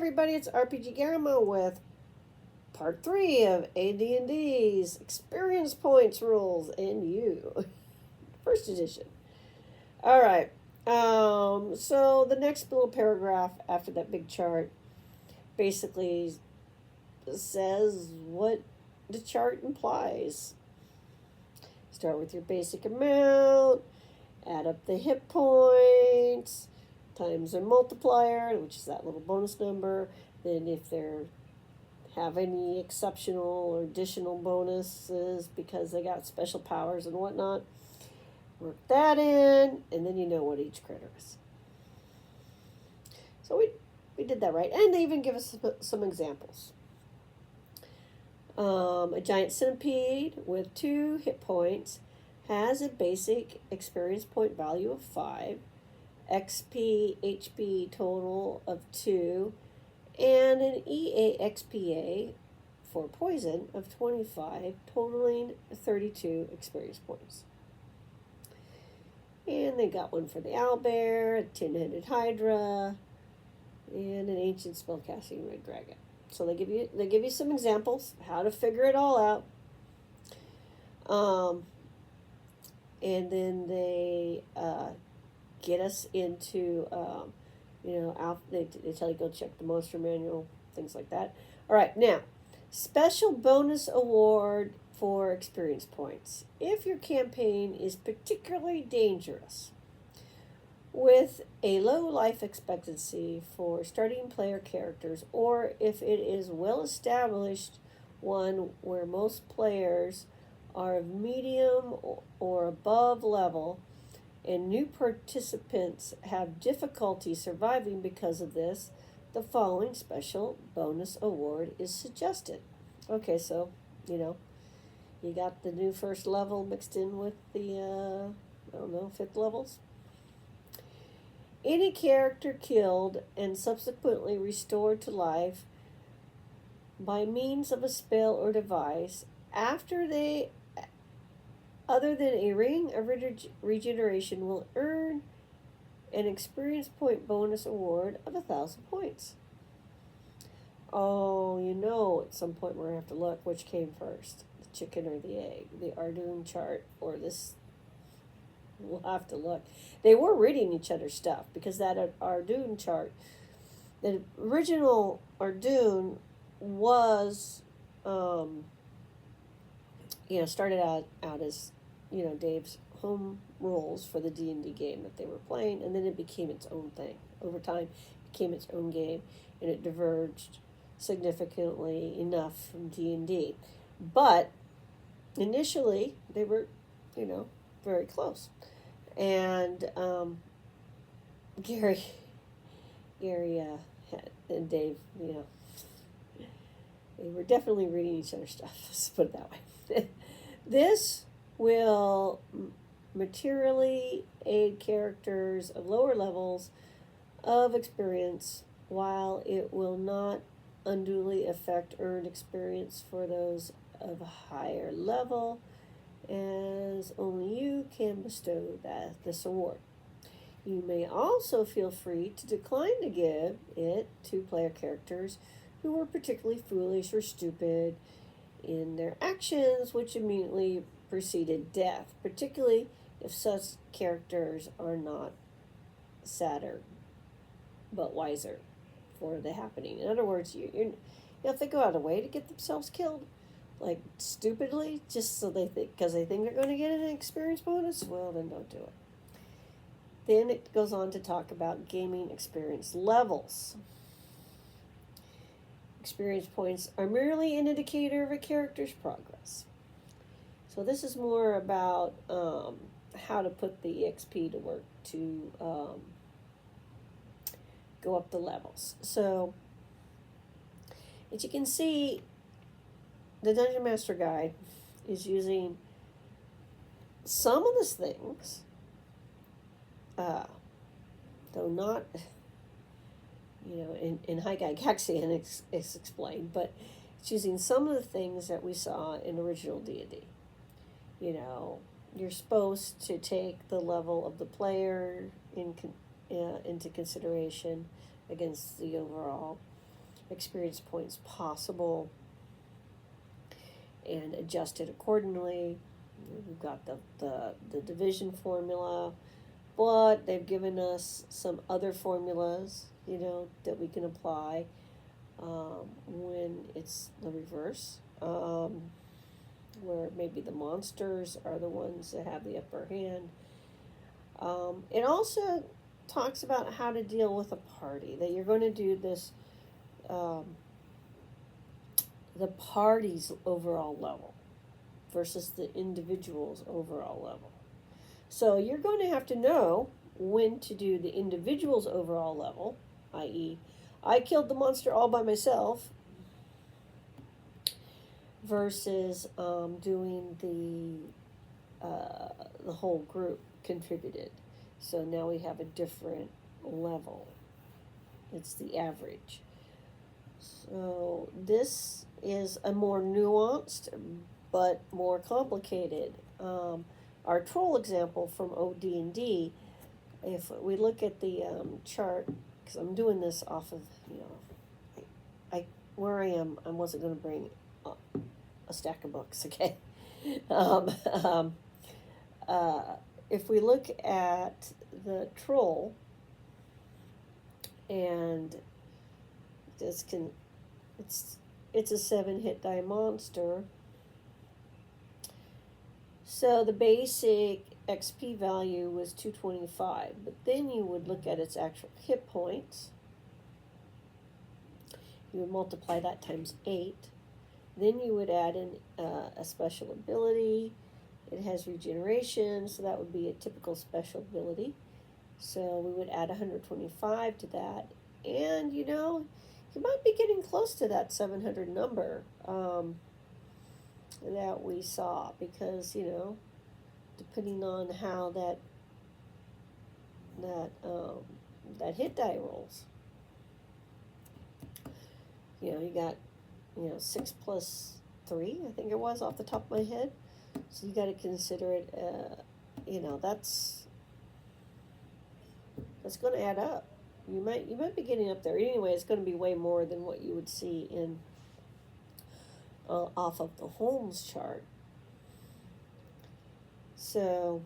everybody, it's RPG Gamma with part 3 of AD&D's Experience Points Rules and You. First edition. Alright, so the next little paragraph after that big chart basically says what the chart implies. Start with your basic amount, add up the hit points, times their multiplier, which is that little bonus number. Then if they have any exceptional or additional bonuses because they got special powers and whatnot, work that in, and then you know what each critter is. So we did that right. And they even give us some examples. A giant centipede with 2 hit points has a basic experience point value of 5, XP, HP total of 2, and an EAXPA for poison of 25, totaling 32 experience points. And they got one for the owlbear, a tin-headed hydra, and an ancient spellcasting red dragon. So they give you some examples how to figure it all out. And then they get us into they tell you go check the monster manual, things like that. All right, now special bonus award for experience points if your campaign is particularly dangerous, with a low life expectancy for starting player characters, or if it is well established one where most players are of medium or above level and new participants have difficulty surviving because of this, the following special bonus award is suggested. Okay, so you got the new first level mixed in with the 5th levels. Any character killed and subsequently restored to life by means of a spell or device after they, other than a ring of regeneration, will earn an experience point bonus award of 1,000 points. Oh, at some point we're going to have to look which came first, the chicken or the egg, the Ardoon chart or this. We'll have to look. They were reading each other's stuff because that Ardoon chart, the original Ardoon was, started out as, Dave's home rules for the D&D game that they were playing, and then it became its own thing. Over time, it became its own game, and it diverged significantly enough from D&D. But initially, they were, very close. And Gary and Dave, they were definitely reading each other's stuff. Let's put it that way. This will materially aid characters of lower levels of experience, while it will not unduly affect earned experience for those of a higher level, as only you can bestow this award. You may also feel free to decline to give it to player characters who were particularly foolish or stupid in their actions, which immediately preceded death, particularly if such characters are not sadder but wiser for the happening. In other words, if they go out of the way to get themselves killed, like stupidly, just so because they think they're going to get an experience bonus, well, then don't do it. Then it goes on to talk about gaming experience levels. Experience points are merely an indicator of a character's progress. So this is more about how to put the EXP to work to go up the levels. So as you can see, the Dungeon Master Guide is using some of these things, though not, in High Gygaxian it's explained, but it's using some of the things that we saw in original D&D. You're supposed to take the level of the player into consideration against the overall. experience points possible and adjust it accordingly. We've got the division formula, but they've given us some other formulas, that we can apply when it's the reverse, where maybe the monsters are the ones that have the upper hand. It also talks about how to deal with a party, that you're going to do this, the party's overall level versus the individual's overall level. So you're going to have to know when to do the individual's overall level, i.e., I killed the monster all by myself, versus doing the whole group contributed. So now we have a different level. It's the average. So this is a more nuanced but more complicated. Our troll example from AD&D, if we look at the chart, because I'm doing this off of, I where I am, I wasn't going to bring a stack of books, okay? If we look at the troll, and it's a 7 hit die monster. So the basic XP value was 225, but then you would look at its actual hit points. You would multiply that times 8. Then you would add in a special ability. It has regeneration, so that would be a typical special ability. So we would add 125 to that. And, you might be getting close to that 700 number that we saw, because, depending on how that hit die rolls. You got, 6 plus 3, I think it was, off the top of my head. So you got to consider it, that's going to add up. You might be getting up there. Anyway, it's going to be way more than what you would see in off of the Holmes chart. So,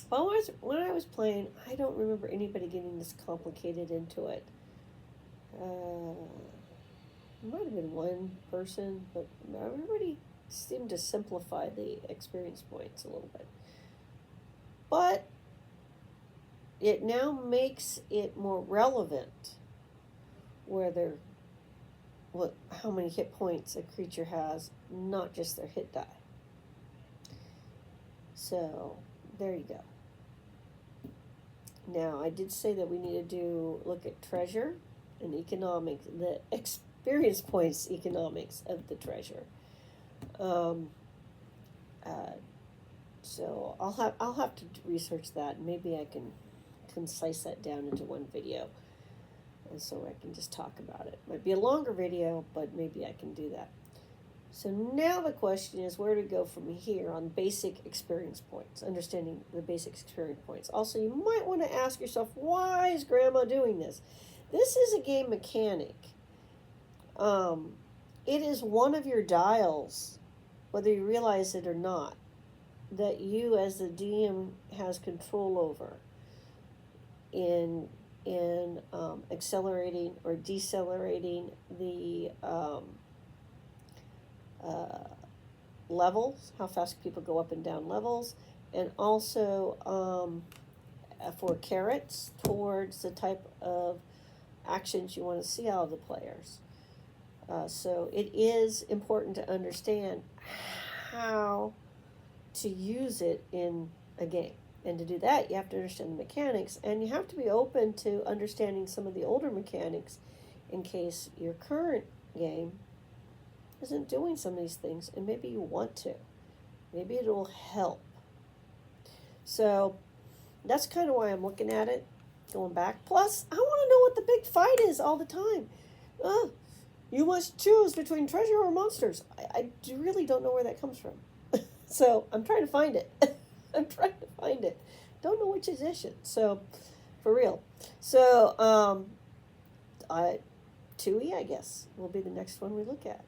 when I was playing, I don't remember anybody getting this complicated into it. It might have been one person, but everybody seemed to simplify the experience points a little bit. But it now makes it more relevant how many hit points a creature has, not just their hit die. So there you go. Now, I did say that we need to look at treasure and economics, the experience points economics of the treasure. So I'll have to research that. Maybe I can concise that down into one video, and so I can just talk about it. Might be a longer video, but maybe I can do that. So now the question is where to go from here on basic experience points, understanding the basic experience points. Also, you might want to ask yourself, why is Grandma doing this? This is a game mechanic. It is one of your dials, whether you realize it or not, that you as the DM has control over in accelerating or decelerating the levels, how fast people go up and down levels, and also for carrots towards the type of actions you want to see out of the players. So it is important to understand how to use it in a game. And to do that, you have to understand the mechanics, and you have to be open to understanding some of the older mechanics in case your current game isn't doing some of these things, and maybe you want to. Maybe it'll help. So that's kind of why I'm looking at it, going back. Plus, I want to know what the big fight is all the time. You must choose between treasure or monsters. I really don't know where that comes from. So I'm trying to find it. Don't know which edition. So, for real. So, 2E, I guess, will be the next one we look at.